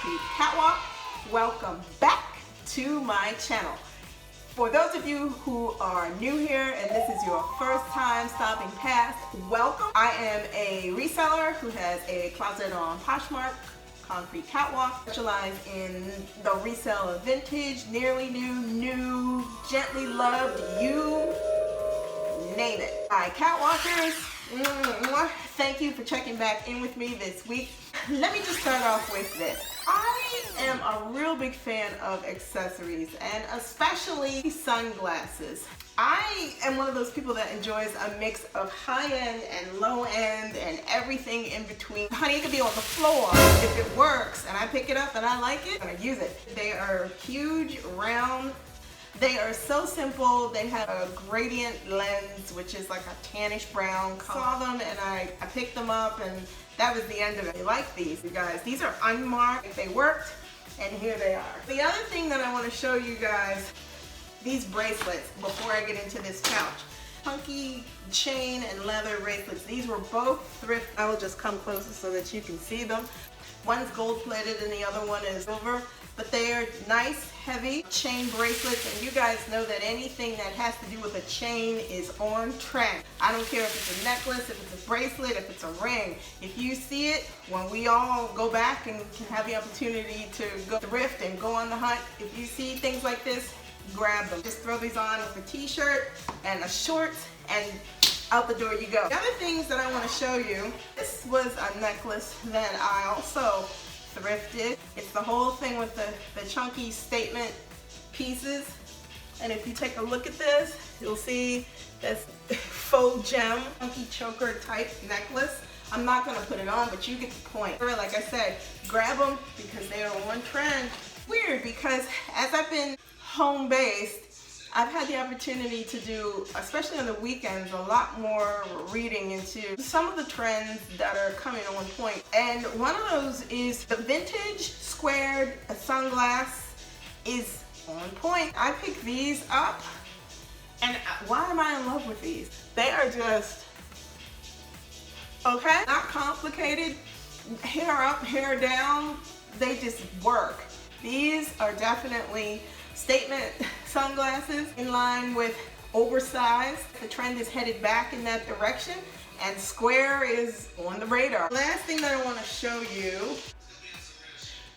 concrete catwalk. Welcome back to my channel. For those of you who are new here and this is your first time stopping past, welcome. I am a reseller who has a closet on Poshmark, concrete catwalk. Specialize in the resale of vintage, nearly new, gently loved, you name it. Hi catwalkers, thank you for checking back in with me this week. Let me just start off with this. I am a real big fan of accessories and especially sunglasses. I am one of those people that enjoys a mix of high-end and low-end and everything in between. Honey, it could be on the floor. If it works and I pick it up and I like it, I'm gonna use it. They are huge, round. They are so simple. They have a gradient lens, which is like a tannish brown color. I saw them and I picked them up and that was the end of it. I like these, you guys. These are unmarked. They worked and here they are. The other thing that I want to show you guys, these bracelets before I get into this pouch. Funky chain and leather bracelets. These were both thrift. I will just come closer so that you can see them. One's gold plated and the other one is silver, but they are nice, heavy chain bracelets, and you guys know that anything that has to do with a chain is on trend. I don't care if it's a necklace, if it's a bracelet, if it's a ring. If you see it, when we all go back and can have the opportunity to go thrift and go on the hunt, if you see things like this, grab them. Just throw these on with a t-shirt and a short and out the door you go. The other things that I want to show you, this was a necklace that I also thrifted. It's the whole thing with the chunky statement pieces. And if you take a look at this, you'll see this faux gem, chunky choker type necklace. I'm not going to put it on, but you get the point. Like I said, grab them because they are on trend. Weird because as I've been home based, I've had the opportunity to do, especially on the weekends, a lot more reading into some of the trends that are coming on point. And one of those is the vintage squared sunglass is on point. I picked these up, and why am I in love with these? They are just, okay, not complicated, hair up, hair down, they just work. These are definitely statement sunglasses in line with oversized. The trend is headed back in that direction and square is on the radar. Last thing that I want to show you,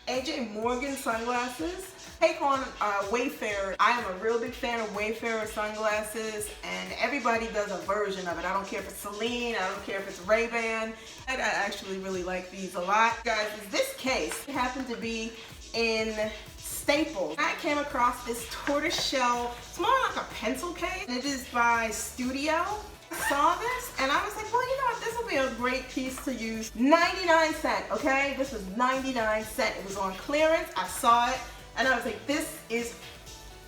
AJ Morgan sunglasses. Take on Wayfarer. I am a real big fan of Wayfarer sunglasses and everybody does a version of it. I don't care if it's Celine, I don't care if it's Ray-Ban. I actually really like these a lot. Guys, this case happened to be in Staples. I came across this tortoiseshell, it's more like a pencil case, and it is by Studio. I saw this and I was like, well, you know what, this will be a great piece to use. 99 cents, okay? This was 99 cents. It was on clearance. I saw it and I was like, this is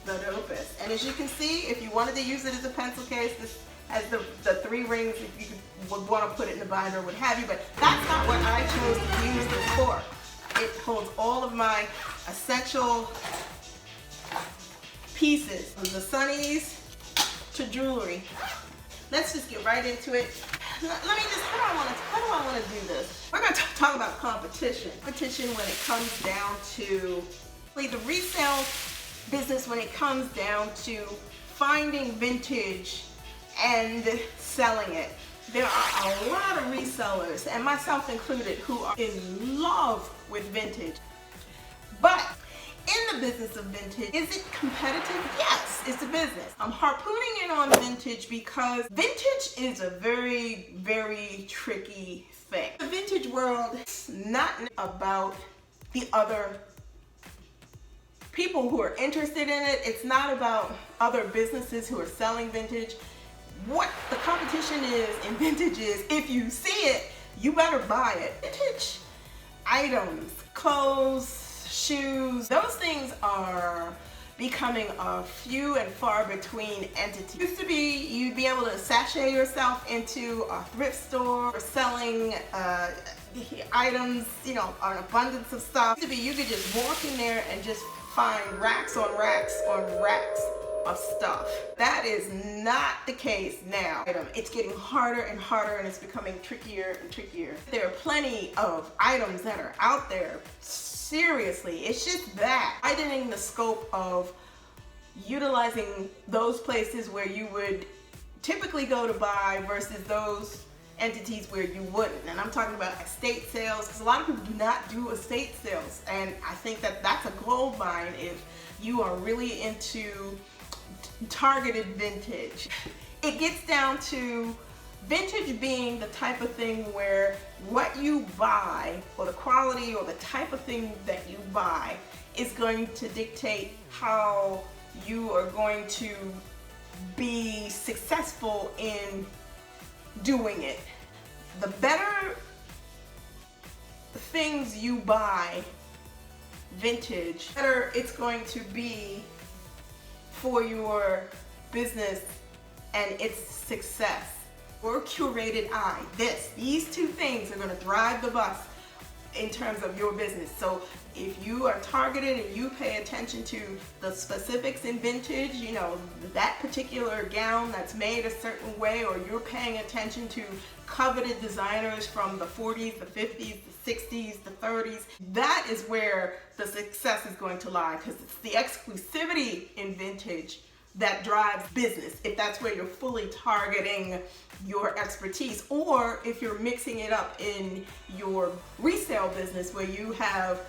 the dopest. And as you can see, if you wanted to use it as a pencil case, this has the 3 rings if you would want to put it in the binder or what have you, but that's not what I chose to use this for. It holds all of my essential pieces, from the sunnies to jewelry. Let's just get right into it. Let me just, how do I want to do this? We're going to talk about competition. Competition when it comes down to the resale business, when it comes down to finding vintage and selling it. There are a lot of resellers, and myself included, who are in love with vintage. But in the business of vintage, is it competitive? Yes, it's a business. I'm harpooning in on vintage because vintage is a very, very tricky thing. The vintage world is not about the other people who are interested in it. It's not about other businesses who are selling vintage. What the competition is in vintage is, if you see it, you better buy it. Vintage items, clothes, shoes, those things are becoming a few and far between entity. Used to be, you'd be able to sashay yourself into a thrift store or selling items, you know, an abundance of stuff. Used to be, you could just walk in there and just find racks on racks on racks of stuff. That is not the case now. It's getting harder and harder, and it's becoming trickier and trickier. There are plenty of items that are out there. Seriously, it's just that widening the scope of utilizing those places where you would typically go to buy versus those entities where you wouldn't. And I'm talking about estate sales, because a lot of people do not do estate sales, and I think that that's a gold mine if you are really into targeted vintage. It gets down to vintage being the type of thing where what you buy, or the quality or the type of thing that you buy, is going to dictate how you are going to be successful in doing it. The better things you buy vintage, the better it's going to be for your business and its success. Or curated eye. These two things are going to drive the bus in terms of your business. So if you are targeted and you pay attention to the specifics in vintage, you know, that particular gown that's made a certain way, or you're paying attention to coveted designers from the 40s, the 50s, the 60s, the 30s, that is where the success is going to lie, because it's the exclusivity in vintage that drives business, if that's where you're fully targeting your expertise, or if you're mixing it up in your resale business where you have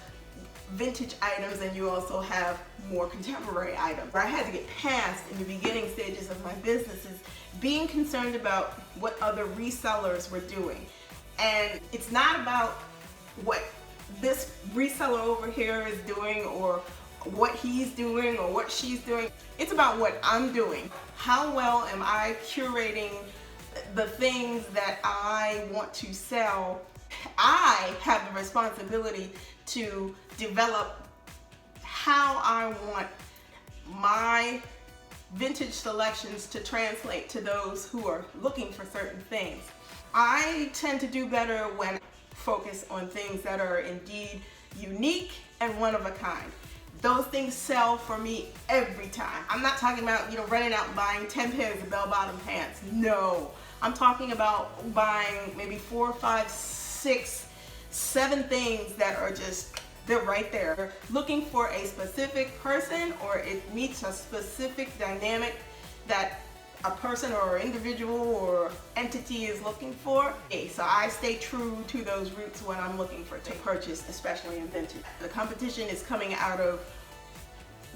vintage items and you also have more contemporary items. Where I had to get past in the beginning stages of my business is being concerned about what other resellers were doing. And it's not about what this reseller over here is doing, or what he's doing, or what she's doing. It's about what I'm doing. How well am I curating the things that I want to sell? I have the responsibility to develop how I want my vintage selections to translate to those who are looking for certain things. I tend to do better when I focus on things that are indeed unique and one of a kind. Those things sell for me every time. I'm not talking about, you know, running out and buying 10 pairs of bell-bottom pants. No, I'm talking about buying maybe 4, 5, 6, 7 things that are just, they're right there. Looking for a specific person, or it meets a specific dynamic that a person or individual or entity is looking for. So I stay true to those roots when I'm looking to purchase, especially in vintage. The competition is coming out of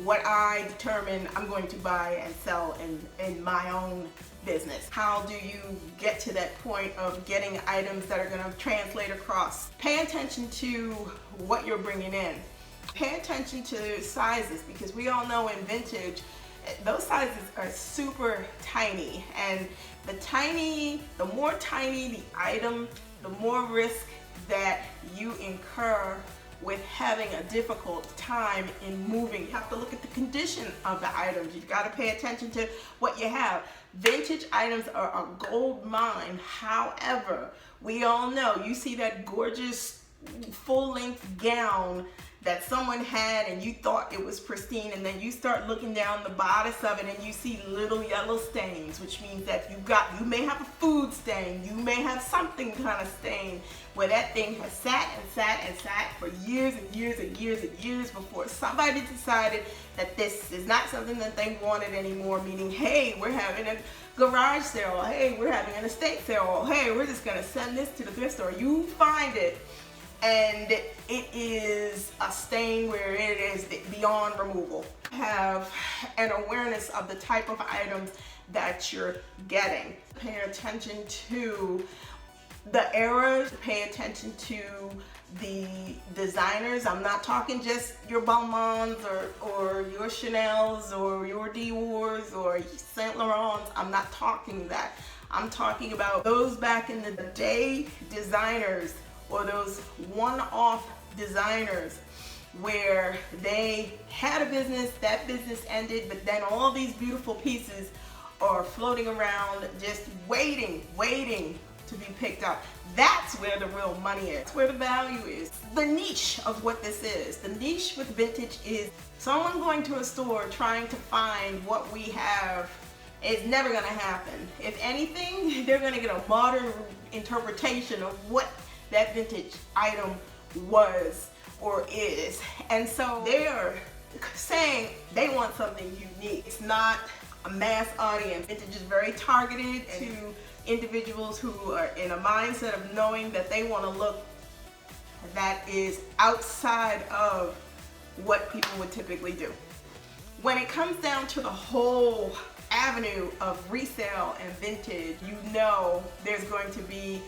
what I determine I'm going to buy and sell in my own business. How do you get to that point of getting items that are going to translate across? Pay attention to what you're bringing in. Pay attention to sizes, because we all know in vintage, those sizes are super tiny, and the more tiny the item, the more risk that you incur with having a difficult time in moving. You have to look at the condition of the items. You've got to pay attention to what you have. Vintage items are a gold mine. However, we all know, you see that gorgeous full-length gown that someone had and you thought it was pristine, and then you start looking down the bodice of it and you see little yellow stains, which means that you may have a food stain, you may have something kind of stain where that thing has sat and sat and sat for years and years and years and years before somebody decided that this is not something that they wanted anymore, meaning, hey, we're having a garage sale, hey, we're having an estate sale, hey, we're just gonna send this to the thrift store. You find it, and it is a stain where it is beyond removal. Have an awareness of the type of items that you're getting. Pay attention to the eras, pay attention to the designers. I'm not talking just your Balmains or your Chanel's or your Dior's or Saint Laurent's. I'm not talking that. I'm talking about those back in the day designers, or those one-off designers where they had a business, that business ended, but then all these beautiful pieces are floating around just waiting to be picked up. That's where the real money is. That's where the value is. The niche of what this is. The niche with vintage is someone going to a store trying to find what we have is never going to happen. If anything, they're going to get a modern interpretation of what that vintage item was or is. And so they're saying they want something unique. It's not a mass audience. Vintage is very targeted to individuals who are in a mindset of knowing that they want to look that is outside of what people would typically do. When it comes down to the whole avenue of resale and vintage, you know there's going to be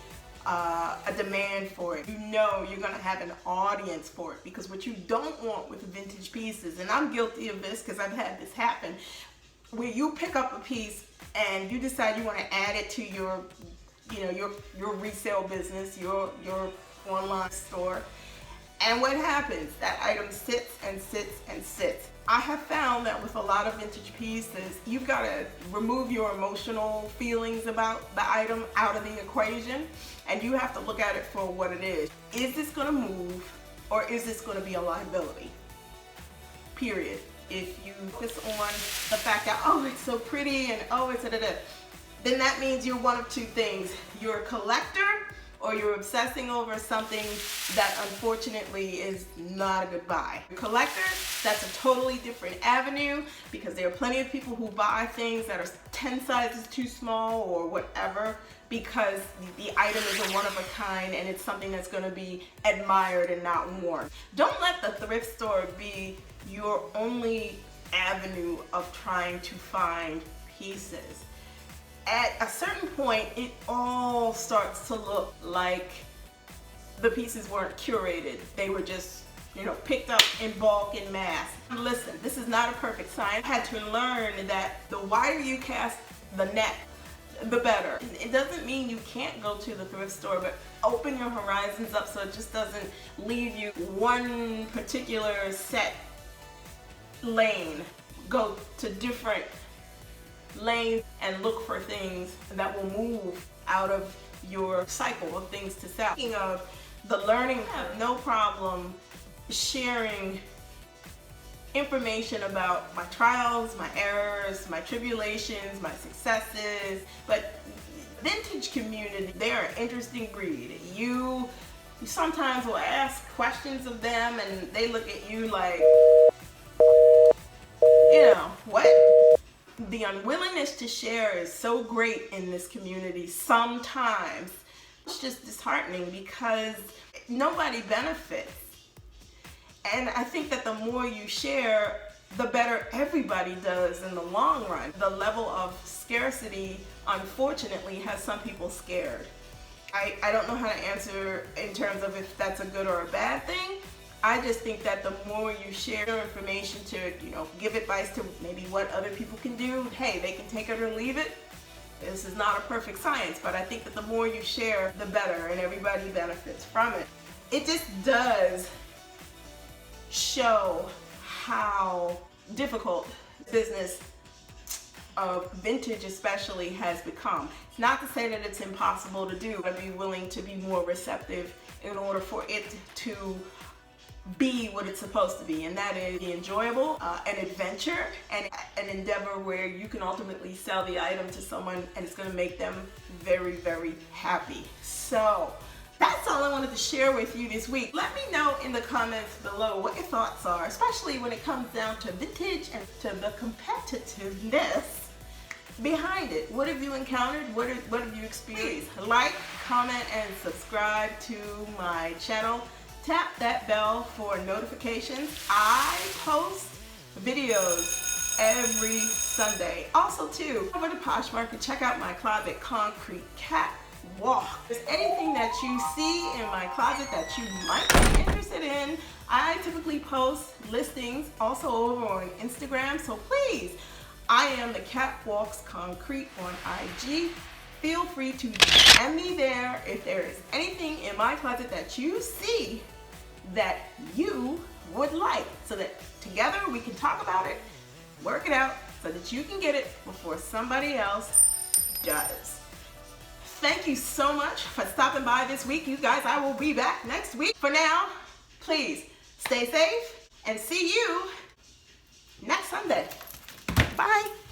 a demand for it. You know you're going to have an audience for it, because what you don't want with vintage pieces, and I'm guilty of this because I've had this happen, where you pick up a piece and you decide you want to add it to your, your resale business, your online store, and what happens? That item sits and sits and sits. I have found that with a lot of vintage pieces, you've got to remove your emotional feelings about the item out of the equation, and you have to look at it for what it is. Is this going to move, or is this going to be a liability? Period. If you focus on the fact that, oh, it's so pretty, and oh, it's da-da-da, then that means you're one of two things. You're a collector, or you're obsessing over something that unfortunately is not a good buy. A collector, that's a totally different avenue, because there are plenty of people who buy things that are 10 sizes too small or whatever, because the item is a one of a kind and it's something that's going to be admired and not worn. Don't let the thrift store be your only avenue of trying to find pieces. At a certain point, it all starts to look like the pieces weren't curated. They were just, picked up in bulk, in mass. Listen, this is not a perfect science. I had to learn that the wider you cast the net, the better. It doesn't mean you can't go to the thrift store, but open your horizons up so it just doesn't leave you one particular set lane. Go to different lanes and look for things that will move out of your cycle of things to sell. Speaking of the learning, I have no problem sharing information about my trials, my errors, my tribulations, my successes, but vintage community, they're an interesting breed. You sometimes will ask questions of them and they look at you like, what? The unwillingness to share is so great in this community sometimes. It's just disheartening because nobody benefits. And I think that the more you share, the better everybody does in the long run. The level of scarcity, unfortunately, has some people scared. I don't know how to answer in terms of if that's a good or a bad thing. I just think that the more you share information to, give advice to maybe what other people can do, hey, they can take it or leave it. This is not a perfect science, but I think that the more you share, the better, and everybody benefits from it. It just does show how difficult business of vintage especially has become. It's not to say that it's impossible to do, but be willing to be more receptive in order for it to be what it's supposed to be, and that is be enjoyable, an adventure, and an endeavor where you can ultimately sell the item to someone and it's going to make them very, very happy. So that's all I wanted to share with you this week. Let me know in the comments below what your thoughts are, especially when it comes down to vintage and to the competitiveness behind it. What have you encountered? What have you experienced? Like, comment, and subscribe to my channel. Tap that bell for notifications. I post videos every Sunday. Also too, over to Poshmark and check out my closet concrete catwalk. If there's anything that you see in my closet that you might be interested in, I typically post listings also over on Instagram, so please, I am the Catwalks Concrete on IG. Feel free to DM me there if there is anything in my closet that you see that you would like, so that together we can talk about it, work it out, so that you can get it before somebody else does. thank you so much for stopping by this week. You guys, I will be back next week. For now, please stay safe and see you next Sunday. Bye.